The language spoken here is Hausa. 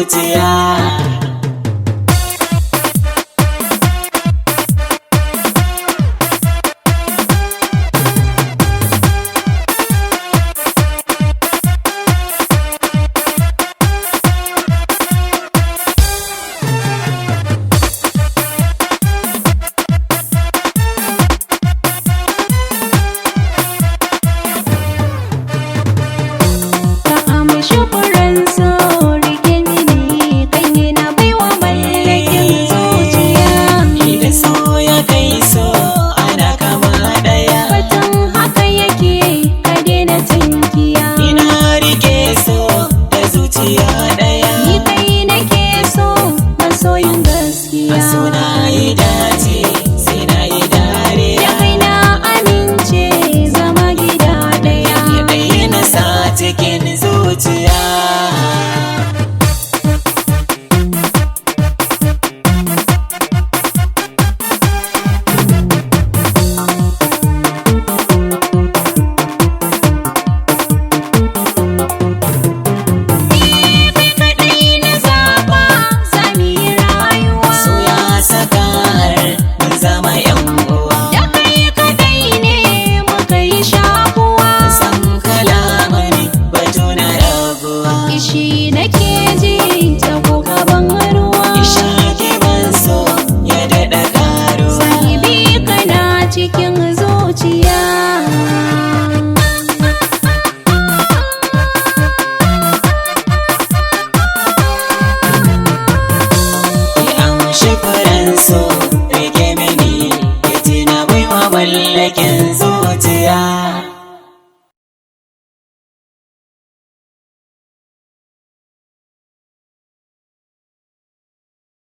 zuciya. Furen so rike mini kai na baiwa mallakin zuciya. Idan so ya kai so ana kama daya. Batun haka yake ka daina tankiya. Ina rike so da zuciya daya. Ni kai nake so masoyin gaskiya. A so na yi dace sai na yi dariya. Da kai na amince zama gida daya. Ya ɗaya na sa cikin zuciya. Shi nake ji ta kuka ban ruwa. Ishaki ban so ya daɗa ƙaruwa. Sahibi kana cikin zuciya.